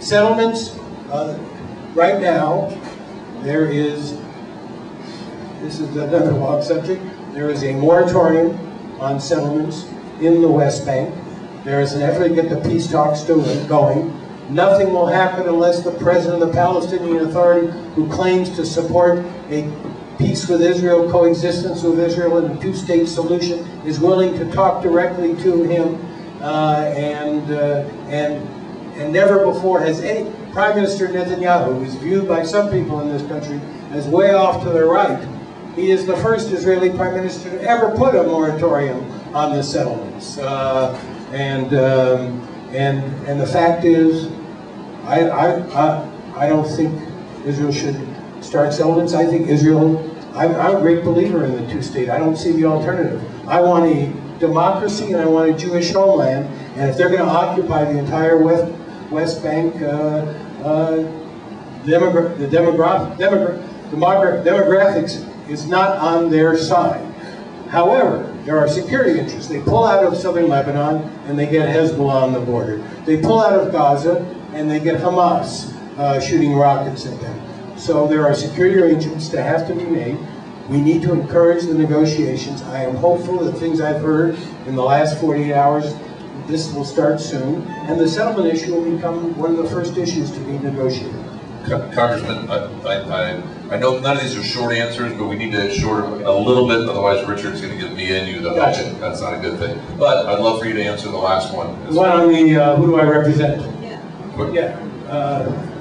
Settlements, right now, there is, this is another long subject, there is a moratorium on settlements in the West Bank. There is an effort to get the peace talks going. Nothing will happen unless the president of the Palestinian Authority, who claims to support a peace with Israel, coexistence with Israel, and a two-state solution, is willing to talk directly to him. And never before has any Prime Minister Netanyahu, who is viewed by some people in this country as way off to the right, he is the first Israeli Prime Minister to ever put a moratorium on the settlements. And the fact is, I don't think Israel should start settlements. I think Israel, I'm a great believer in the two-state. I don't see the alternative. I want a democracy and I want a Jewish homeland, and if they're going to occupy the entire West Bank, demographics is not on their side. However, there are security interests. They pull out of southern Lebanon and they get Hezbollah on the border. They pull out of Gaza and they get Hamas shooting rockets at them. So there are security arrangements that have to be made. We need to encourage the negotiations. I am hopeful that things I've heard in the last 48 hours, this will start soon, and the settlement issue will become one of the first issues to be negotiated. Congressman, I know none of these are short answers, but we need to shorten a little bit, otherwise Richard's going to give me and you the Gotcha. That's not a good thing. But I'd love for you to answer the last one. The one on the, who do I represent? Yeah.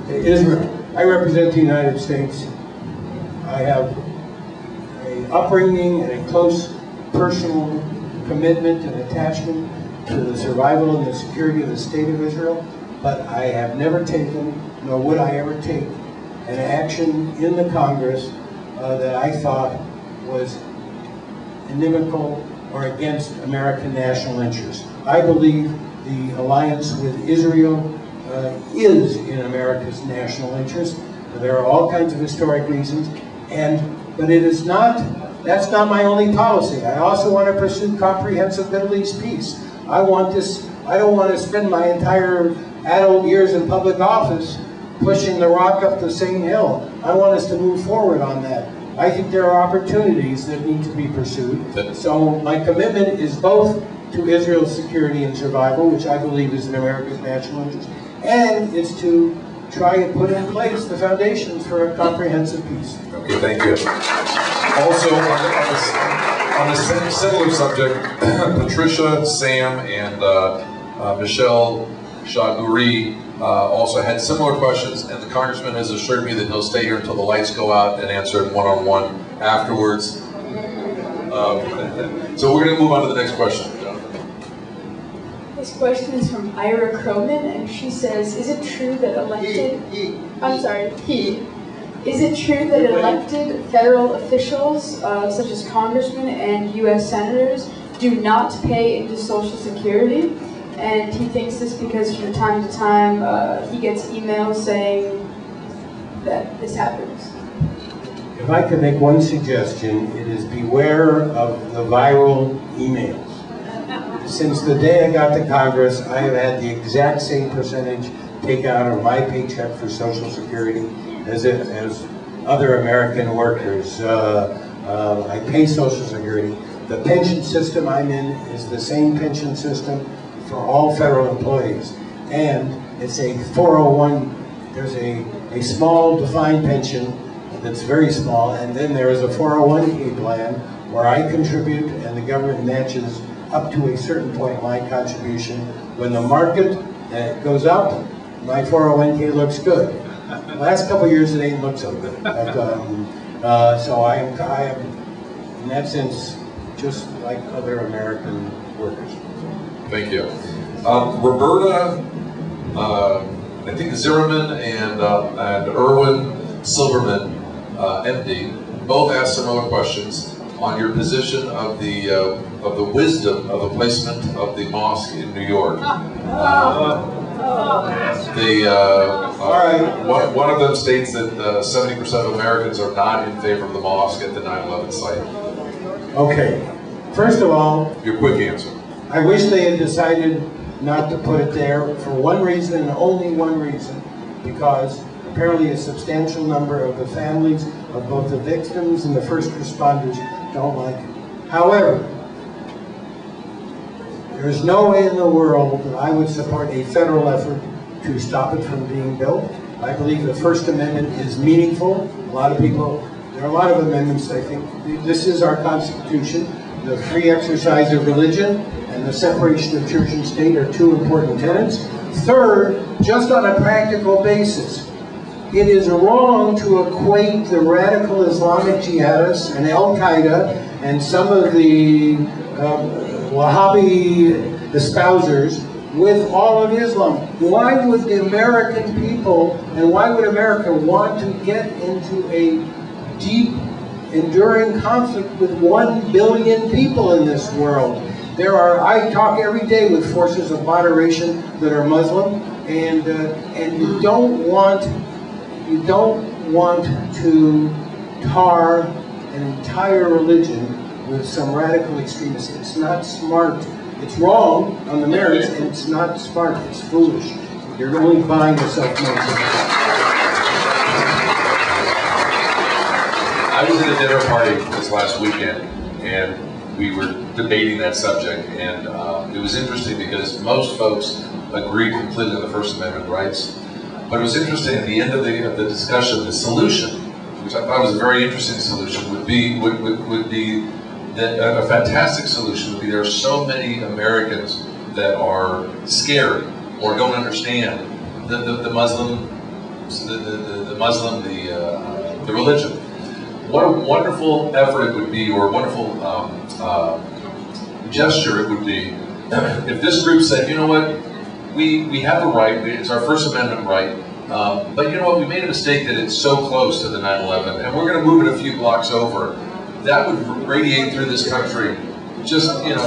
Israel. I represent the United States. I have an upbringing and a close personal commitment and attachment to the survival and the security of the state of Israel, but I have never taken, nor would I ever take, an action in the Congress that I thought was inimical or against American national interests. I believe the alliance with Israel is in America's national interest. There are all kinds of historic reasons, but it is not, that's not my only policy. I also want to pursue comprehensive Middle East peace. I don't want to spend my entire adult years in public office pushing the rock up the same hill. I want us to move forward on that. I think there are opportunities that need to be pursued. So my commitment is both to Israel's security and survival, which I believe is in America's national interest, and it's to try and put in place the foundations for a comprehensive peace. Okay, thank you. Also, on the similar subject, Patricia, Sam, and Michelle Shaguri also had similar questions, and the Congressman has assured me that he'll stay here until the lights go out and answer it one-on-one afterwards. So we're going to move on to the next question. This question is from Ira Croman, and she says, is it true that Is it true that elected federal officials, such as congressmen and U.S. senators, do not pay into Social Security? And he thinks this because from time to time he gets emails saying that this happens. If I could make one suggestion, it is beware of the viral emails. Since the day I got to Congress, I have had the exact same percentage taken out of my paycheck for Social Security as other American workers. I pay Social Security. The pension system I'm in is the same pension system for all federal employees. And it's a 401, there's a small defined pension that's very small, and then there is a 401k plan where I contribute and the government matches up to a certain point my contribution. When the market goes up, my 401k looks good. The last couple of years it ain't looked so good. But, so I am, in that sense, just like other American workers. Thank you. Roberta, I think Zimmerman and Erwin Silverman, MD, both asked similar questions on your position of the wisdom of the placement of the mosque in New York. One of them states that 70% of Americans are not in favor of the mosque at the 9/11 site. Okay, first of all, your quick answer. I wish they had decided not to put it there for one reason and only one reason, because apparently a substantial number of the families of both the victims and the first responders don't like it. However, there is no way in the world that I would support a federal effort to stop it from being built. I believe the First Amendment is meaningful. A lot of people, there are a lot of amendments, I think. This is our Constitution. The free exercise of religion and the separation of church and state are two important tenets. Third, just on a practical basis, it is wrong to equate the radical Islamic jihadists and Al-Qaeda and some of the Wahhabi espousers with all of Islam. Why would the American people and why would America want to get into a deep, enduring conflict with 1 billion people in this world? I talk every day with forces of moderation that are Muslim, and you don't want to tar an entire religion with some radical extremists. It's not smart. It's wrong on the merits, and it's not smart. It's foolish. You're only buying yourself more time. I was at a dinner party this last weekend, and we were debating that subject, and it was interesting because most folks agree completely on the First Amendment rights. But it was interesting at the end of the discussion, the solution, which I thought was a very interesting solution, would be that a fantastic solution would be there are so many Americans that are scared or don't understand the Muslim, the religion. What a wonderful effort it would be, or a wonderful gesture it would be, if this group said, you know what, we have a right, it's our First Amendment right, but you know what, we made a mistake that it's so close to the 9/11, and we're going to move it a few blocks over. That would radiate through this country, just, you know,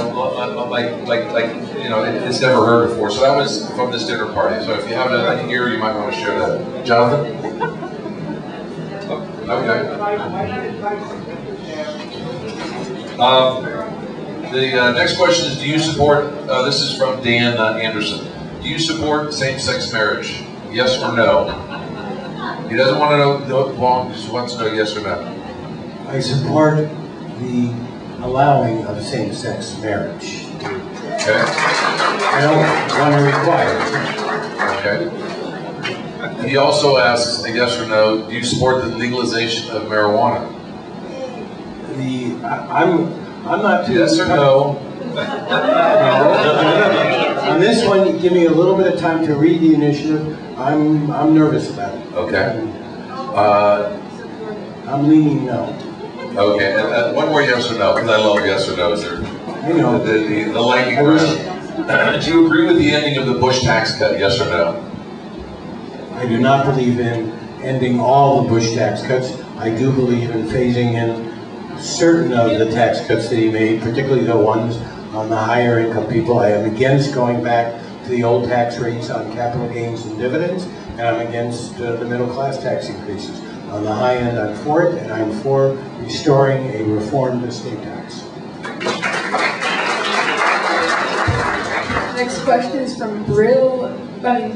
it's never heard before. So that was from this dinner party. So if you have anything here, you might want to share that. Jonathan? Okay. The next question is, do you support, this is from Dan Anderson, do you support same-sex marriage? Yes or no? He doesn't want to know long, he just wants to know yes or no. I support the allowing of same-sex marriage. Okay. I don't want to require it. Okay. He also asks, a yes or no, do you support the legalization of marijuana? I'm not too... Yes or no? On this one, give me a little bit of time to read the initiative. I'm nervous about it. Okay. I'm leaning no. Okay, and one more yes or no, because I love yes or no's. I know. The lightning round. Do you agree with the ending of the Bush tax cut, yes or no? I do not believe in ending all the Bush tax cuts. I do believe in phasing in certain of the tax cuts that he made, particularly the ones on the higher income people. I am against going back to the old tax rates on capital gains and dividends, and I'm against the middle class tax increases. On the high end, I'm for it, and I'm for restoring a reformed estate tax. Next question is from Bill Brandt,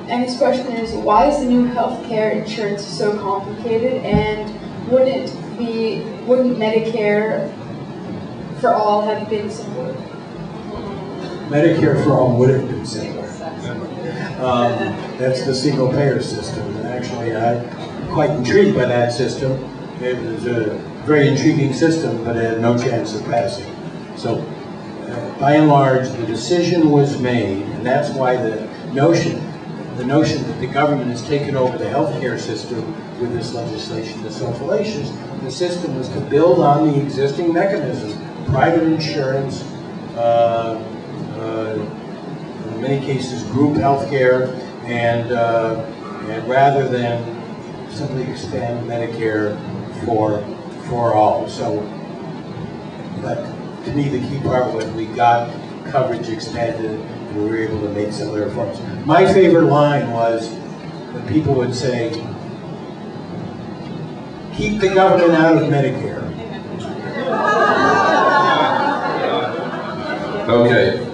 and his question is, why is the new health care insurance so complicated, and wouldn't Medicare for all have been simpler? Medicare for all would have been simpler. That's the single payer system, and actually I'm quite intrigued by that system. It was a very intriguing system, but it had no chance of passing. So by and large, the decision was made, and that's why the notion that the government has taken over the healthcare system with this legislation is so fallacious. The system was to build on the existing mechanism, private insurance, in many cases group healthcare, and rather than simply expand Medicare for all. So, but to me, the key part was we got coverage expanded, and we were able to make some of the reforms. My favorite line was that people would say, "Keep the government out of Medicare." Okay.